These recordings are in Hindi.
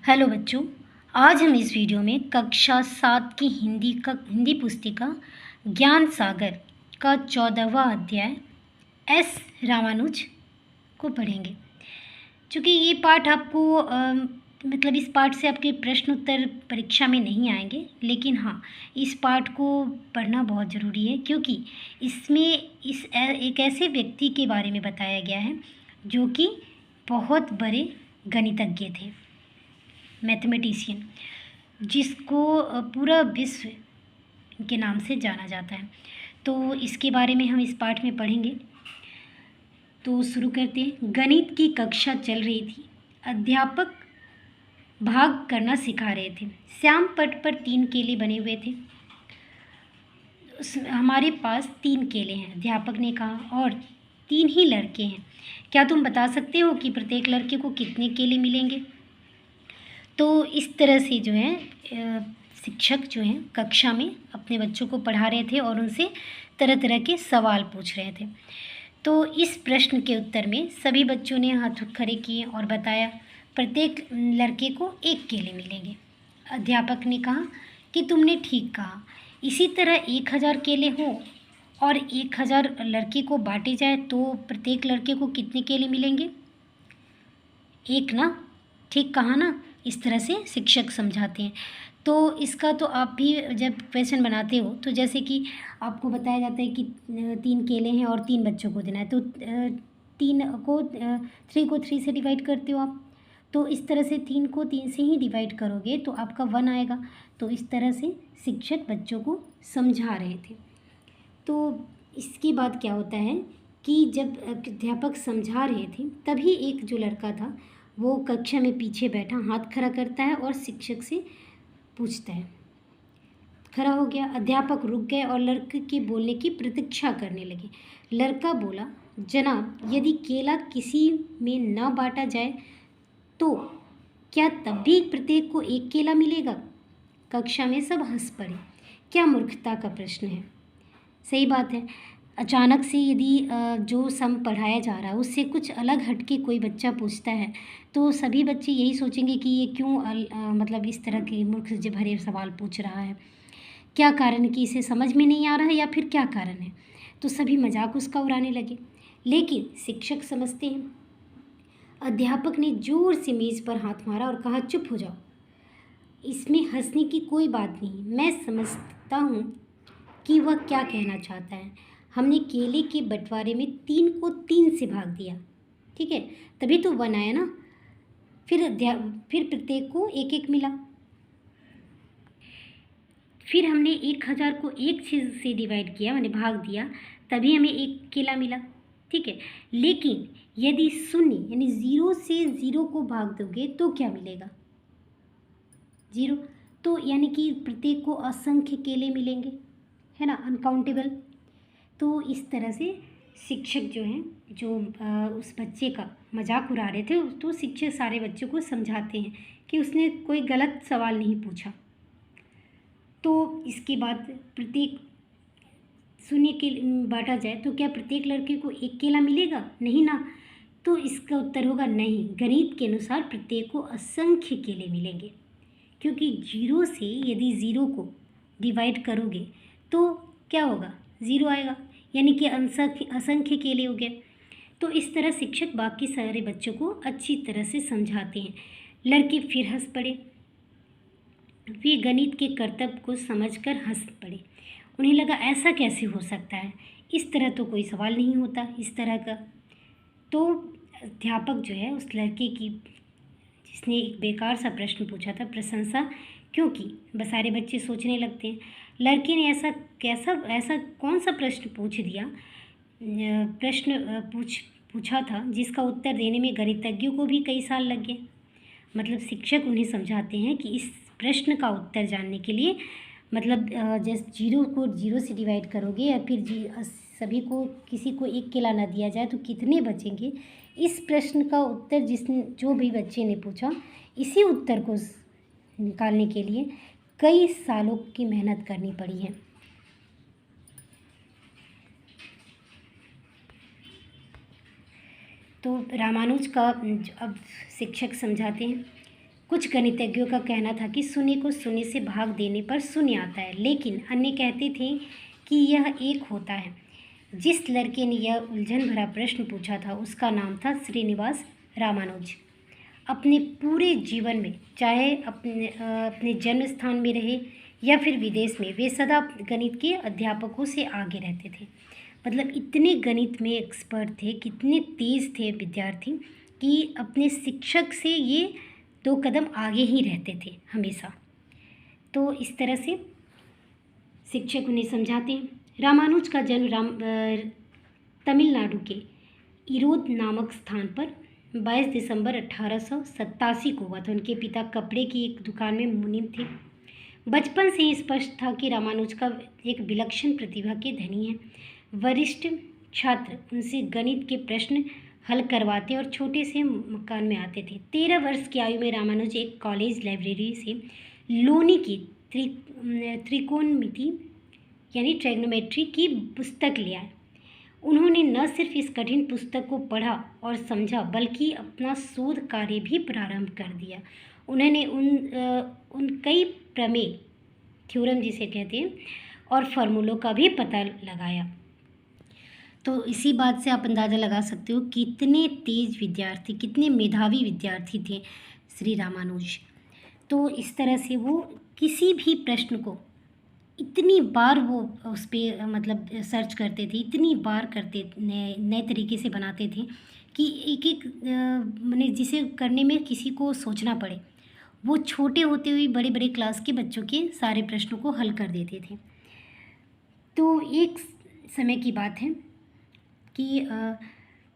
हेलो बच्चों, आज हम इस वीडियो में कक्षा 7 की हिंदी पुस्तिका ज्ञान सागर का 14वां अध्याय एस रामानुज को पढ़ेंगे। चूँकि ये पाठ आपको मतलब इस पाठ से आपके प्रश्न उत्तर परीक्षा में नहीं आएंगे, लेकिन हाँ, इस पाठ को पढ़ना बहुत ज़रूरी है क्योंकि इसमें एक ऐसे व्यक्ति के बारे में बताया गया है जो कि बहुत बड़े गणितज्ञ थे, मैथमेटिशियन, जिसको पूरा विश्व के नाम से जाना जाता है। तो इसके बारे में हम इस पाठ में पढ़ेंगे। तो शुरू करते हैं। गणित की कक्षा चल रही थी। अध्यापक भाग करना सिखा रहे थे। श्याम पट पर 3 केले बने हुए थे। हमारे पास 3 केले हैं, अध्यापक ने कहा, और 3 ही लड़के हैं। क्या तुम बता सकते हो कि प्रत्येक लड़के को कितने केले मिलेंगे? तो इस तरह से जो है शिक्षक जो हैं कक्षा में अपने बच्चों को पढ़ा रहे थे और उनसे तरह तरह के सवाल पूछ रहे थे। तो इस प्रश्न के उत्तर में सभी बच्चों ने हाथ खड़े किए और बताया, प्रत्येक लड़के को 1 केले मिलेंगे। अध्यापक ने कहा कि तुमने ठीक कहा। इसी तरह 1000 केले हो और 1000 लड़के को बांटे जाए तो प्रत्येक लड़के को कितने केले मिलेंगे? 1 ना? ठीक कहा ना? इस तरह से शिक्षक समझाते हैं। तो इसका तो आप भी जब क्वेश्चन बनाते हो तो जैसे कि आपको बताया जाता है कि 3 केले हैं और 3 बच्चों को देना है, तो 3 को 3 से डिवाइड करते हो आप। तो इस तरह से 3 को 3 से ही डिवाइड करोगे तो आपका 1 आएगा। तो इस तरह से शिक्षक बच्चों को समझा रहे थे। तो इसके बाद क्या होता है कि जब अध्यापक समझा रहे थे तभी एक जो लड़का था वो कक्षा में पीछे बैठा हाथ खड़ा करता है और शिक्षक से पूछता है। खड़ा हो गया। अध्यापक रुक गए और लड़के के बोलने की प्रतीक्षा करने लगे। लड़का बोला, जनाब, यदि केला किसी में ना बांटा जाए तो क्या तब भी प्रत्येक को 1 केला मिलेगा? कक्षा में सब हंस पड़े। क्या मूर्खता का प्रश्न है। सही बात है। अचानक से यदि जो सम पढ़ाया जा रहा है उससे कुछ अलग हटके कोई बच्चा पूछता है तो सभी बच्चे यही सोचेंगे कि ये क्यों मतलब इस तरह के मूर्ख से भरे सवाल पूछ रहा है। क्या कारण है कि इसे समझ में नहीं आ रहा है या फिर क्या कारण है? तो सभी मजाक उसका उड़ाने लगे। लेकिन शिक्षक समझते हैं। अध्यापक ने जोर से मेज़ पर हाथ मारा और कहा, चुप हो जाओ। इसमें हंसने की कोई बात नहीं। मैं समझता हूँ कि वह क्या कहना चाहता है। हमने केले के बंटवारे में 3 को 3 से भाग दिया, ठीक है, तभी तो 1 आया ना। फिर प्रत्येक को 1-1 मिला। फिर हमने 1000 को 1 से डिवाइड किया, मैंने भाग दिया, तभी हमें 1 केला मिला, ठीक है। लेकिन यदि 0 यानी 0 से 0 को भाग दोगे तो क्या मिलेगा? 0। तो यानी कि प्रत्येक को असंख्य केले मिलेंगे, है ना, अनकाउंटेबल। तो इस तरह से शिक्षक जो हैं जो उस बच्चे का मजाक उड़ा रहे थे तो शिक्षक सारे बच्चों को समझाते हैं कि उसने कोई गलत सवाल नहीं पूछा। तो इसके बाद प्रत्येक 0 के बांटा जाए तो क्या प्रत्येक लड़के को 1 केला मिलेगा? नहीं ना। तो इसका उत्तर होगा नहीं। गणित के अनुसार प्रत्येक को असंख्य केले मिलेंगे, क्योंकि 0 से यदि 0 को डिवाइड करोगे तो क्या होगा? 0 आएगा, यानी कि असंख्य केले हो गए। तो इस तरह शिक्षक बाकी सारे बच्चों को अच्छी तरह से समझाते हैं। लड़के फिर हंस पड़े। वे गणित के कर्तव्य को समझकर हंस पड़े। उन्हें लगा, ऐसा कैसे हो सकता है? इस तरह तो कोई सवाल नहीं होता इस तरह का। तो अध्यापक जो है उस लड़के की, जिसने एक बेकार सा प्रश्न पूछा था, प्रशंसा क्यों की? सारे बच्चे सोचने लगते हैं, लड़के ने ऐसा कौन सा प्रश्न पूछ दिया, पूछा था जिसका उत्तर देने में गणितज्ञों को भी कई साल लग गए। मतलब शिक्षक उन्हें समझाते हैं कि इस प्रश्न का उत्तर जानने के लिए, मतलब जैसे 0 को 0 से डिवाइड करोगे या फिर सभी को, किसी को 1 केला ना दिया जाए तो कितने बचेंगे? इस प्रश्न का उत्तर जो भी बच्चे ने पूछा, इसी उत्तर को निकालने के लिए कई सालों की मेहनत करनी पड़ी है। तो रामानुज का अब शिक्षक समझाते हैं। कुछ गणितज्ञों का कहना था कि शून्य को शून्य से भाग देने पर शून्य आता है, लेकिन अन्य कहते थे कि यह एक होता है। जिस लड़के ने यह उलझन भरा प्रश्न पूछा था उसका नाम था श्रीनिवास रामानुज। अपने पूरे जीवन में, चाहे अपने जन्म स्थान में रहे या फिर विदेश में, वे सदा गणित के अध्यापकों से आगे रहते थे। मतलब इतने गणित में एक्सपर्ट थे, कितने तेज़ थे विद्यार्थी कि अपने शिक्षक से ये 2 कदम आगे ही रहते थे हमेशा। तो इस तरह से शिक्षक उन्हें समझाते हैं। रामानुज का जन्म तमिलनाडु के इरोद नामक स्थान पर 22 दिसंबर 1887 को हुआ था। उनके पिता कपड़े की एक दुकान में मुनीम थे। बचपन से ही स्पष्ट था कि रामानुज का एक विलक्षण प्रतिभा के धनी है। वरिष्ठ छात्र उनसे गणित के प्रश्न हल करवाते और छोटे से मकान में आते थे। 13 वर्ष की आयु में रामानुज एक कॉलेज लाइब्रेरी से लोनी की त्रिकोणमिति यानी ट्रिग्नोमेट्री की पुस्तक ले आए। उन्होंने न सिर्फ इस कठिन पुस्तक को पढ़ा और समझा, बल्कि अपना शोध कार्य भी प्रारंभ कर दिया। उन्होंने उन कई प्रमेय, थ्योरम जिसे कहते हैं, और फार्मूलों का भी पता लगाया। तो इसी बात से आप अंदाज़ा लगा सकते हो कितने तेज विद्यार्थी, कितने मेधावी विद्यार्थी थे श्री रामानुज। तो इस तरह से वो किसी भी प्रश्न को इतनी बार वो उस पर मतलब सर्च करते थे, इतनी बार करते, नए तरीके से बनाते थे कि एक माने जिसे करने में किसी को सोचना पड़े, वो छोटे होते हुए बड़े बड़े क्लास के बच्चों के सारे प्रश्नों को हल कर देते थे। तो एक समय की बात है कि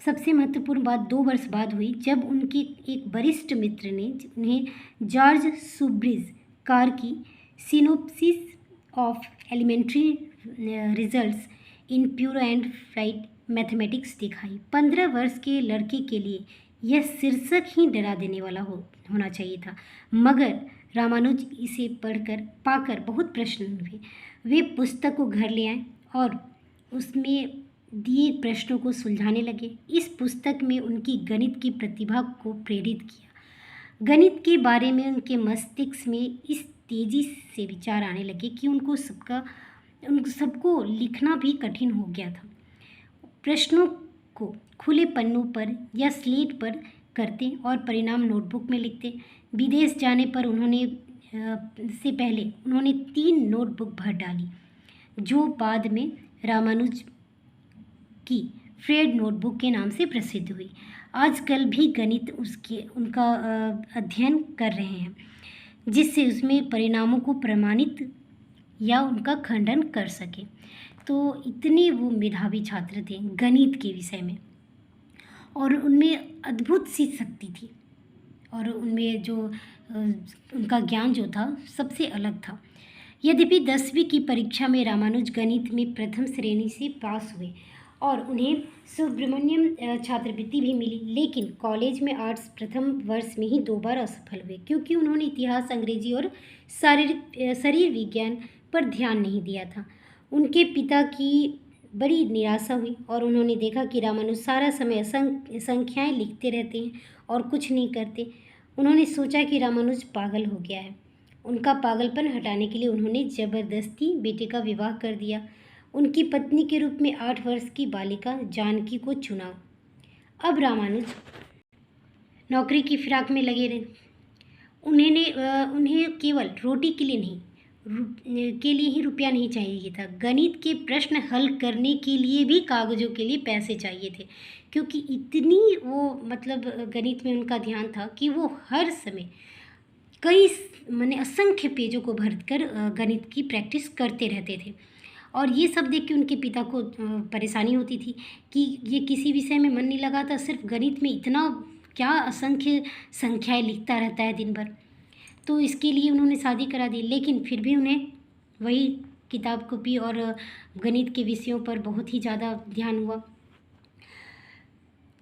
सबसे महत्वपूर्ण बात 2 वर्ष बाद हुई, जब उनके एक वरिष्ठ मित्र ने उन्हें जॉर्ज सुब्रिज कार की synopsis of elementary results in pure and applied mathematics दिखाई। 15 वर्ष के लड़के के लिए यह शीर्षक ही डरा देने वाला होना चाहिए था, मगर रामानुज इसे पाकर बहुत प्रसन्न हुए। वे पुस्तक को घर ले आए और उसमें दिए प्रश्नों को सुलझाने लगे। इस पुस्तक में उनकी गणित की प्रतिभा को प्रेरित किया। गणित के बारे में उनके मस्तिष्क में इस तेज़ी से विचार आने लगे कि उन सबको लिखना भी कठिन हो गया था। प्रश्नों को खुले पन्नों पर या स्लेट पर करते और परिणाम नोटबुक में लिखते। विदेश जाने पर से पहले उन्होंने 3 नोटबुक भर डाली, जो बाद में रामानुज की फ्रेड नोटबुक के नाम से प्रसिद्ध हुई। आजकल भी गणित उनका अध्ययन कर रहे हैं, जिससे उसमें परिणामों को प्रमाणित या उनका खंडन कर सके। तो इतने वो मेधावी छात्र थे गणित के विषय में, और उनमें अद्भुत सी शक्ति थी, और उनमें जो उनका ज्ञान जो था सबसे अलग था। यद्यपि 10वीं की परीक्षा में रामानुज गणित में प्रथम श्रेणी से पास हुए और उन्हें सुब्रमण्यम छात्रवृत्ति भी मिली, लेकिन कॉलेज में आर्ट्स प्रथम वर्ष में ही 2 बार असफल हुए, क्योंकि उन्होंने इतिहास, अंग्रेजी और शरीर विज्ञान पर ध्यान नहीं दिया था। उनके पिता की बड़ी निराशा हुई और उन्होंने देखा कि रामानुज सारा समय संख्याएं लिखते रहते हैं और कुछ नहीं करते। उन्होंने सोचा कि रामानुज पागल हो गया है। उनका पागलपन हटाने के लिए उन्होंने ज़बरदस्ती बेटे का विवाह कर दिया। उनकी पत्नी के रूप में 8 वर्ष की बालिका जानकी को चुना। अब रामानुज नौकरी की फिराक में लगे रहे। उन्हें केवल रोटी के लिए ही रुपया नहीं चाहिए था, गणित के प्रश्न हल करने के लिए भी कागज़ों के लिए पैसे चाहिए थे, क्योंकि इतनी वो मतलब गणित में उनका ध्यान था कि वो हर समय असंख्य पेजों को भरकर गणित की प्रैक्टिस करते रहते थे। और ये सब देख के उनके पिता को परेशानी होती थी कि ये किसी विषय में मन नहीं लगाता, सिर्फ गणित में इतना क्या असंख्य संख्याएं लिखता रहता है दिन भर। तो इसके लिए उन्होंने शादी करा दी, लेकिन फिर भी उन्हें वही किताब कॉपी और गणित के विषयों पर बहुत ही ज़्यादा ध्यान हुआ।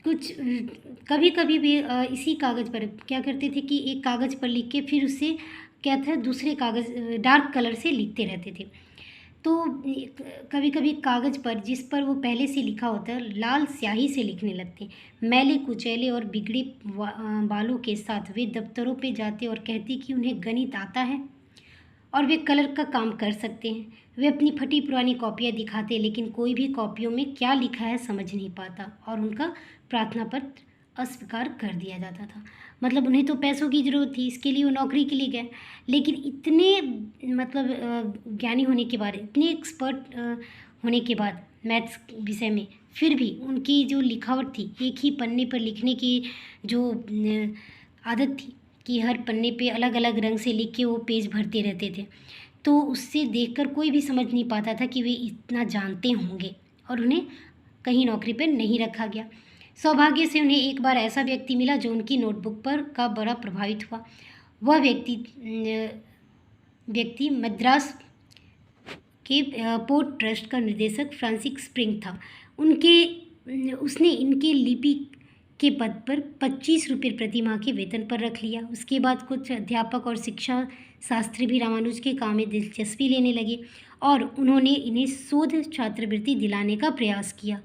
कभी कभी भी इसी कागज़ पर क्या करते थे कि एक कागज़ पर लिख के फिर उससे क्या था दूसरे कागज़ डार्क कलर से लिखते रहते थे। तो कभी कभी कागज़ पर जिस पर वो पहले से लिखा होता है लाल स्याही से लिखने लगते हैं। मैले कुचैले और बिगड़े बालों के साथ वे दफ्तरों पे जाते और कहते कि उन्हें गणित आता है और वे कलर का काम कर सकते हैं। वे अपनी फटी पुरानी कॉपियाँ दिखाते, लेकिन कोई भी कॉपियों में क्या लिखा है समझ नहीं पाता और उनका प्रार्थना पत्र अस्वीकार कर दिया जाता था। मतलब उन्हें तो पैसों की ज़रूरत थी, इसके लिए वो नौकरी के लिए गए, लेकिन इतने ज्ञानी होने के बाद, इतने एक्सपर्ट होने के बाद मैथ्स विषय में, फिर भी उनकी जो लिखावट थी, एक ही पन्ने पर लिखने की जो आदत थी कि हर पन्ने पे अलग अलग रंग से लिख के वो पेज भरते रहते थे, तो उससे देखकर कोई भी समझ नहीं पाता था कि वे इतना जानते होंगे, और उन्हें कहीं नौकरी पर नहीं रखा गया। सौभाग्य से उन्हें एक बार ऐसा व्यक्ति मिला जो उनकी नोटबुक पर का बड़ा प्रभावित हुआ। वह व्यक्ति मद्रास के पोर्ट ट्रस्ट का निर्देशक फ्रांसिस स्प्रिंग था। उसने इनके लिपि के पद पर 25 रुपये प्रति माह के वेतन पर रख लिया। उसके बाद कुछ अध्यापक और शिक्षा शास्त्री भी रामानुज के काम में दिलचस्पी लेने लगे और उन्होंने इन्हें शोध छात्रवृत्ति दिलाने का प्रयास किया।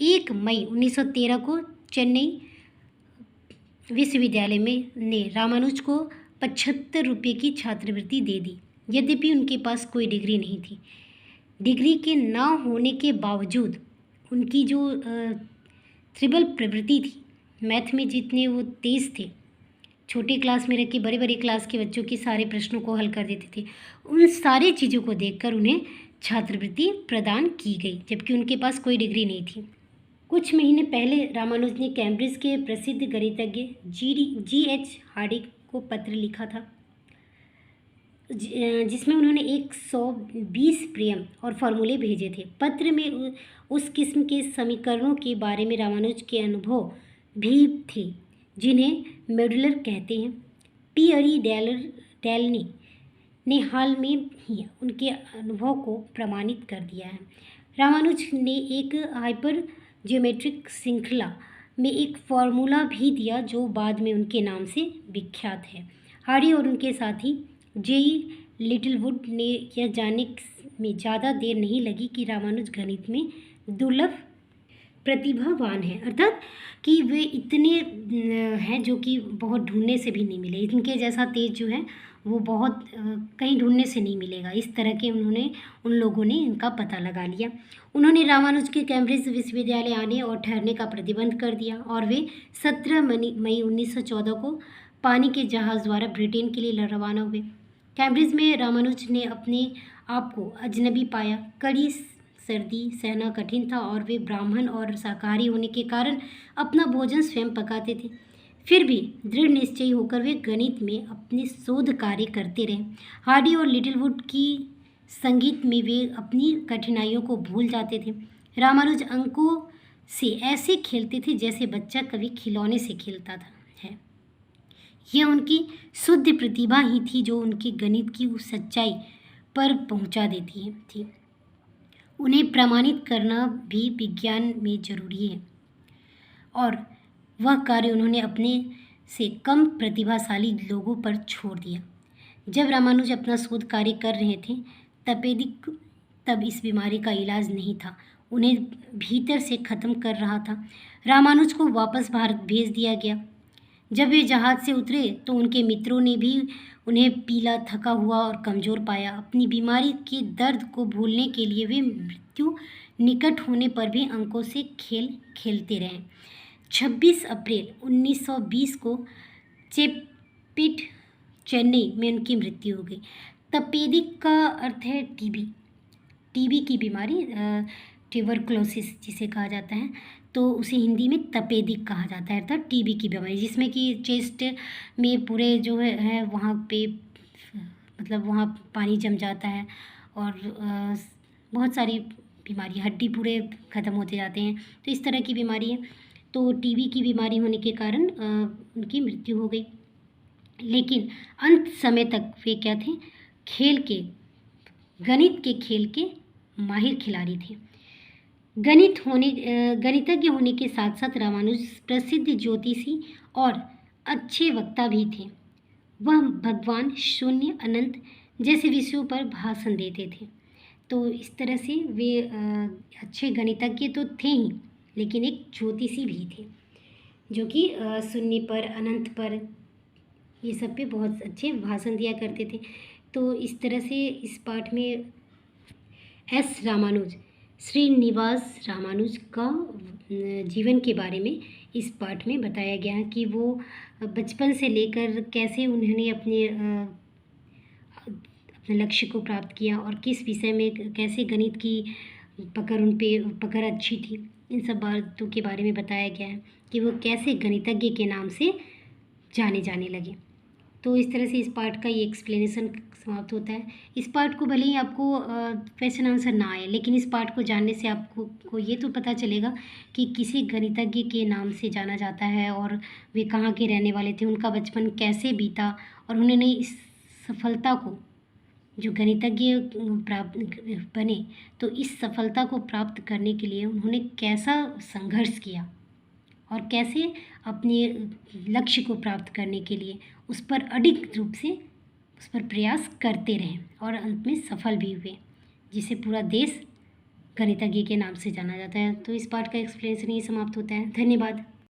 1 मई 1913 को चेन्नई विश्वविद्यालय में ने रामानुज को 75 रुपये की छात्रवृत्ति दे दी, यद्यपि उनके पास कोई डिग्री नहीं थी। डिग्री के ना होने के बावजूद उनकी जो त्रिबल प्रवृत्ति थी, मैथ में जितने वो तेज़ थे, छोटे क्लास में रख के बड़े बड़े क्लास के बच्चों के सारे प्रश्नों को हल कर देते थे, उन सारी चीज़ों को देखकर उन्हें छात्रवृत्ति प्रदान की गई, जबकि उनके पास कोई डिग्री नहीं थी। कुछ महीने पहले रामानुज ने कैम्ब्रिज के प्रसिद्ध गणितज्ञ G.H. हार्डी को पत्र लिखा था, जिसमें उन्होंने 120 प्रमेय और फॉर्मूले भेजे थे। पत्र में उस किस्म के समीकरणों के बारे में रामानुज के अनुभव भी थे जिन्हें मॉड्यूलर कहते हैं। पीयरी डेलनी ने हाल में ही उनके अनुभव को प्रमाणित कर दिया है। रामानुज ने एक हाइपर ज्योमेट्रिक श्रृंखला में एक फार्मूला भी दिया जो बाद में उनके नाम से विख्यात है। हार्डी और उनके साथी J.E. लिटिलवुड ने यह जानने में ज़्यादा देर नहीं लगी कि रामानुज गणित में दुर्लभ प्रतिभावान हैं, अर्थात कि वे इतने हैं जो कि बहुत ढूंढने से भी नहीं मिले। इनके जैसा तेज जो है वो बहुत कहीं ढूंढने से नहीं मिलेगा। इस तरह के उन लोगों ने इनका पता लगा लिया। उन्होंने रामानुज के कैम्ब्रिज विश्वविद्यालय आने और ठहरने का प्रतिबंध कर दिया और वे 17 मई 1914 को पानी के जहाज़ द्वारा ब्रिटेन के लिए रवाना हुए। कैम्ब्रिज में रामानुज ने अपने आप को अजनबी पाया। कड़ी सर्दी सहना कठिन था और वे ब्राह्मण और शाकाहारी होने के कारण अपना भोजन स्वयं पकाते थे। फिर भी दृढ़ निश्चयी होकर वे गणित में अपने शोध कार्य करते रहे। हार्डी और लिटिलवुड की संगीत में वे अपनी कठिनाइयों को भूल जाते थे। रामानुज अंकों से ऐसे खेलते थे जैसे बच्चा कभी खिलौने से खेलता था है। यह उनकी शुद्ध प्रतिभा ही थी जो उनके गणित की उस सच्चाई पर पहुंचा देती थी। उन्हें प्रमाणित करना भी विज्ञान में जरूरी है और वह कार्य उन्होंने अपने से कम प्रतिभाशाली लोगों पर छोड़ दिया। जब रामानुज अपना शोध कार्य कर रहे थे तब इस बीमारी का इलाज नहीं था, उन्हें भीतर से ख़त्म कर रहा था। रामानुज को वापस भारत भेज दिया गया। जब वे जहाज़ से उतरे तो उनके मित्रों ने भी उन्हें पीला, थका हुआ और कमज़ोर पाया। अपनी बीमारी के दर्द को भूलने के लिए वे मृत्यु निकट होने पर भी अंकों से खेल खेलते रहे। 26 अप्रैल 1920 को चेपिट चेन्नई में उनकी मृत्यु हो गई। तपेदिक का अर्थ है टीबी की बीमारी, ट्यूबरकुलोसिस जिसे कहा जाता है, तो उसे हिंदी में तपेदिक कहा जाता है, अर्थात टीबी की बीमारी, जिसमें कि चेस्ट में पूरे जो है वहाँ पे मतलब वहाँ पानी जम जाता है और बहुत सारी बीमारी, हड्डी पूरे ख़त्म होते जाते हैं, तो इस तरह की बीमारी है। तो टीबी की बीमारी होने के कारण उनकी मृत्यु हो गई। लेकिन अंत समय तक वे क्या थे, गणित के खेल के माहिर खिलाड़ी थे। गणितज्ञ होने के साथ साथ रामानुज प्रसिद्ध ज्योतिषी और अच्छे वक्ता भी थे। वह भगवान, शून्य, अनंत जैसे विषयों पर भाषण देते थे। तो इस तरह से वे अच्छे गणितज्ञ तो थे ही, लेकिन एक ज्योतिषी भी थे, जो कि शून्य पर, अनंत पर, ये सब पे बहुत अच्छे भाषण दिया करते थे। तो इस तरह से इस पाठ में एस रामानुज, श्रीनिवास रामानुज का जीवन के बारे में इस पाठ में बताया गया है कि वो बचपन से लेकर कैसे उन्होंने अपने लक्ष्य को प्राप्त किया और किस विषय में कैसे गणित की पकड़ अच्छी थी। इन सब बातों के बारे में बताया गया है कि वो कैसे गणितज्ञ के नाम से जाने जाने लगे। तो इस तरह से इस पार्ट का ये एक्सप्लेनेशन समाप्त होता है। इस पार्ट को भले ही आपको क्वेश्चन आंसर ना आए, लेकिन इस पार्ट को जानने से आपको ये तो पता चलेगा कि किसी गणितज्ञ के नाम से जाना जाता है और वे कहाँ के रहने वाले थे, उनका बचपन कैसे बीता और उन्होंने इस सफलता को, जो गणितज्ञ प्राप्त बने, तो इस सफलता को प्राप्त करने के लिए उन्होंने कैसा संघर्ष किया और कैसे अपने लक्ष्य को प्राप्त करने के लिए उस पर अडिग रूप से उस पर प्रयास करते रहें और अंत में सफल भी हुए, जिसे पूरा देश गणितज्ञ के नाम से जाना जाता है। तो इस पाठ का एक्सप्लेनेशन ही समाप्त होता है। धन्यवाद।